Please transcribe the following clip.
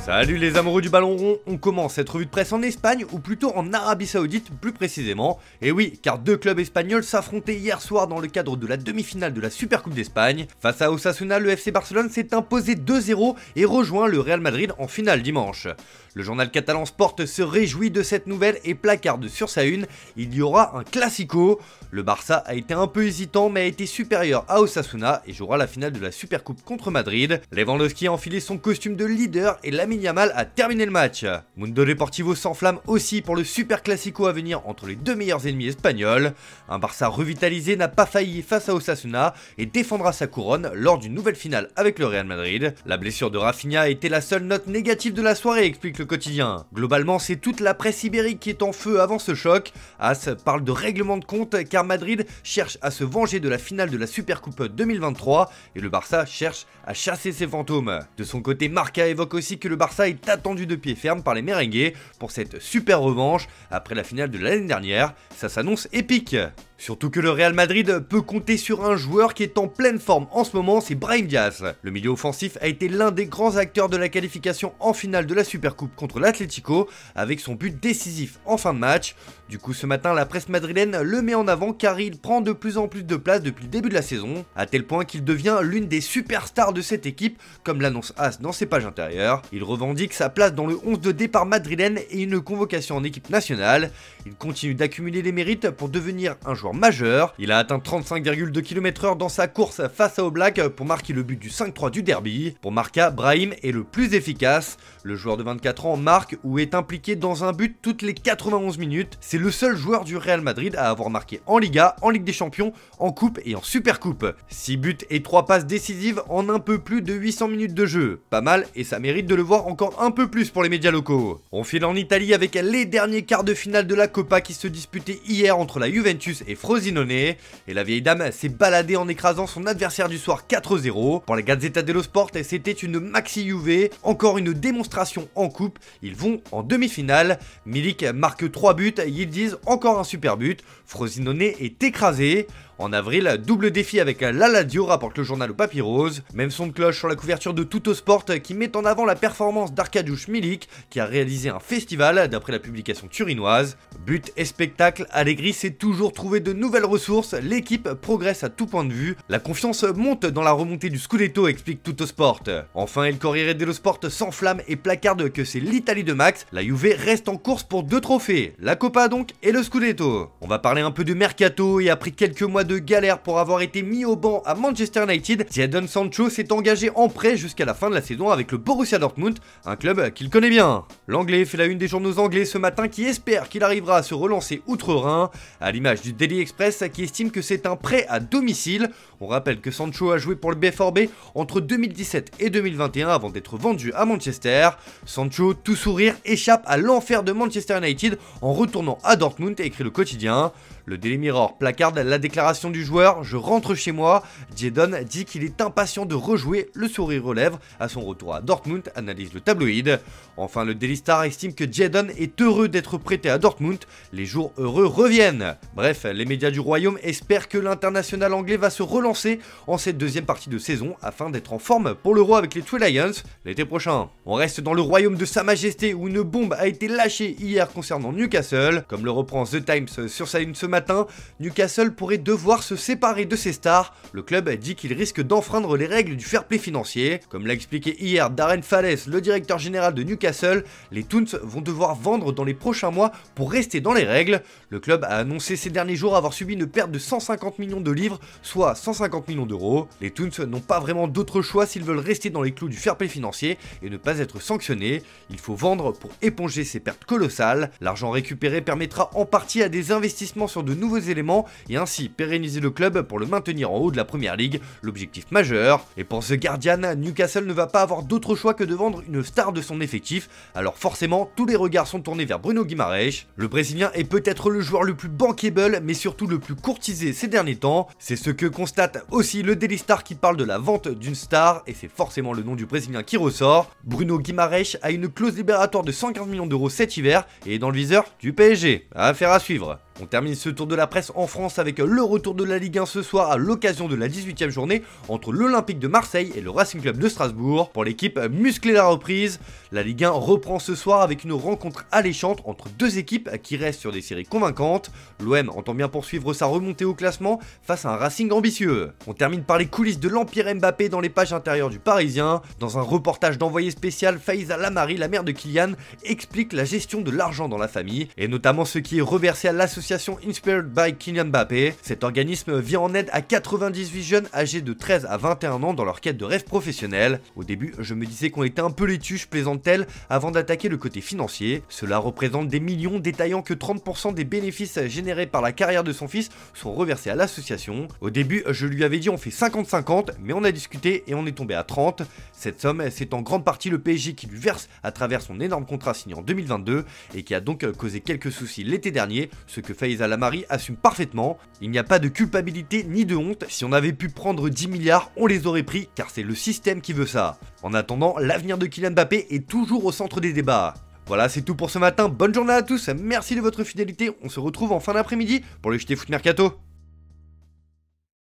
Salut les amoureux du ballon rond, on commence cette revue de presse en Espagne, ou plutôt en Arabie Saoudite plus précisément. Et oui, car deux clubs espagnols s'affrontaient hier soir dans le cadre de la demi-finale de la Supercoupe d'Espagne. Face à Osasuna, le FC Barcelone s'est imposé 2-0 et rejoint le Real Madrid en finale dimanche. Le journal catalan Sport se réjouit de cette nouvelle et placarde sur sa une, il y aura un classico. Le Barça a été un peu hésitant mais a été supérieur à Osasuna et jouera la finale de la Supercoupe contre Madrid. Lewandowski a enfilé son costume de leader et Lamine Yamal a terminé le match. Mundo Deportivo s'enflamme aussi pour le super classico à venir entre les deux meilleurs ennemis espagnols. Un Barça revitalisé n'a pas failli face à Osasuna et défendra sa couronne lors d'une nouvelle finale avec le Real Madrid. La blessure de Rafinha a été la seule note négative de la soirée, explique le quotidien. Globalement, c'est toute la presse ibérique qui est en feu avant ce choc. AS parle de règlement de compte car Madrid cherche à se venger de la finale de la Supercoupe 2023 et le Barça cherche à chasser ses fantômes. De son côté, Marca évoque aussi que le Barça est attendu de pied ferme par les merengues pour cette super revanche après la finale de l'année dernière. Ça s'annonce épique. Surtout que le Real Madrid peut compter sur un joueur qui est en pleine forme en ce moment, c'est Brahim Diaz. Le milieu offensif a été l'un des grands acteurs de la qualification en finale de la Supercoupe contre l'Atlético avec son but décisif en fin de match. Du coup ce matin la presse madrilène le met en avant car il prend de plus en plus de place depuis le début de la saison, à tel point qu'il devient l'une des superstars de cette équipe comme l'annonce AS dans ses pages intérieures. Il revendique sa place dans le 11 de départ madrilène et une convocation en équipe nationale. Il continue d'accumuler les mérites pour devenir un joueur majeur. Il a atteint 35,2 km/h dans sa course face à Oblak pour marquer le but du 5-3 du derby. Pour Marca, Brahim est le plus efficace. Le joueur de 24 ans marque ou est impliqué dans un but toutes les 91 minutes. C'est le seul joueur du Real Madrid à avoir marqué en Liga, en Ligue des Champions, en Coupe et en Supercoupe. 6 buts et 3 passes décisives en un peu plus de 800 minutes de jeu. Pas mal et ça mérite de le voir encore un peu plus pour les médias locaux. On file en Italie avec les derniers quarts de finale de la Coppa qui se disputaient hier entre la Juventus et Frosinone, et la vieille dame s'est baladée en écrasant son adversaire du soir 4-0. Pour la Gazzetta dello Sport, c'était une maxi Juve, encore une démonstration en coupe, ils vont en demi-finale. Milik marque 3 buts, Yildiz encore un super but, Frosinone est écrasé. En avril, double défi avec la Lazio, rapporte le journal au Papyrose. Même son de cloche sur la couverture de Tuttosport qui met en avant la performance d'Arkadiusz Milik qui a réalisé un festival d'après la publication turinoise. But et spectacle, Allegri s'est toujours trouvé de nouvelles ressources, l'équipe progresse à tout point de vue. La confiance monte dans la remontée du Scudetto, explique Tuttosport. Enfin, El Corriere dello Sport s'enflamme et placarde que c'est l'Italie de Max. La Juve reste en course pour 2 trophées, la Coppa donc et le Scudetto. On va parler un peu de mercato et après quelques mois de galère pour avoir été mis au banc à Manchester United, Jadon Sancho s'est engagé en prêt jusqu'à la fin de la saison avec le Borussia Dortmund, un club qu'il connaît bien. L'anglais fait la une des journaux anglais ce matin qui espère qu'il arrivera à se relancer outre-Rhin, à l'image du Daily Express qui estime que c'est un prêt à domicile. On rappelle que Sancho a joué pour le BFRB entre 2017 et 2021 avant d'être vendu à Manchester. Sancho, tout sourire, échappe à l'enfer de Manchester United en retournant à Dortmund, écrit le quotidien. Le Daily Mirror placarde la déclaration du joueur « Je rentre chez moi ». Jadon dit qu'il est impatient de rejouer, le sourire aux lèvres. À son retour à Dortmund, analyse le tabloïd. Enfin, le Daily Star estime que Jadon est heureux d'être prêté à Dortmund. Les jours heureux reviennent. Bref, les médias du royaume espèrent que l'international anglais va se relancer en cette deuxième partie de saison afin d'être en forme pour l'Euro avec les Three Lions l'été prochain. On reste dans le royaume de Sa Majesté où une bombe a été lâchée hier concernant Newcastle. Comme le reprend The Times sur sa une ce matin, Newcastle pourrait devoir se séparer de ses stars. Le club dit qu'il risque d'enfreindre les règles du fair play financier. Comme l'a expliqué hier Darren Fales, le directeur général de Newcastle, les Toons vont devoir vendre dans les prochains mois pour rester dans les règles. Le club a annoncé ces derniers jours avoir subi une perte de 150 millions de livres, soit 150 millions d'euros. Les Toons n'ont pas vraiment d'autre choix s'ils veulent rester dans les clous du fair play financier et ne pas être sanctionnés. Il faut vendre pour éponger ces pertes colossales. L'argent récupéré permettra en partie à des investissements sur de nouveaux éléments et ainsi pérenniser le club pour le maintenir en haut de la première ligue, l'objectif majeur. Et pour The Guardian, Newcastle ne va pas avoir d'autre choix que de vendre une star de son effectif, alors forcément tous les regards sont tournés vers Bruno Guimaraes. Le Brésilien est peut-être le joueur le plus bankable mais surtout le plus courtisé ces derniers temps, c'est ce que constate aussi le Daily Star qui parle de la vente d'une star et c'est forcément le nom du Brésilien qui ressort. Bruno Guimaraes a une clause libératoire de 115 millions d'euros cet hiver et est dans le viseur du PSG, affaire à suivre. On termine ce tour de la presse en France avec le retour de la Ligue 1 ce soir à l'occasion de la 18e journée entre l'Olympique de Marseille et le Racing Club de Strasbourg. Pour l'équipe musclée la reprise, la Ligue 1 reprend ce soir avec une rencontre alléchante entre deux équipes qui restent sur des séries convaincantes. L'OM entend bien poursuivre sa remontée au classement face à un Racing ambitieux. On termine par les coulisses de l'Empire Mbappé dans les pages intérieures du Parisien. Dans un reportage d'envoyé spécial, Faiza Lamari, la mère de Kylian, explique la gestion de l'argent dans la famille et notamment ce qui est reversé à l'association Inspired by Kylian Mbappé. Cet organisme vient en aide à 98 jeunes âgés de 13 à 21 ans dans leur quête de rêve professionnel. Au début, je me disais qu'on était un peu les tuches, plaisante-t-elle, avant d'attaquer le côté financier. Cela représente des millions, détaillant que 30% des bénéfices générés par la carrière de son fils sont reversés à l'association. Au début, je lui avais dit on fait 50-50, mais on a discuté et on est tombé à 30. Cette somme, c'est en grande partie le PSG qui lui verse à travers son énorme contrat signé en 2022 et qui a donc causé quelques soucis l'été dernier, ce que Faiza Lamari assume parfaitement. Il n'y a pas de culpabilité ni de honte, si on avait pu prendre 10 milliards, on les aurait pris car c'est le système qui veut ça. En attendant, l'avenir de Kylian Mbappé est toujours au centre des débats. Voilà, c'est tout pour ce matin, bonne journée à tous, merci de votre fidélité, on se retrouve en fin d'après-midi pour le JT Foot Mercato.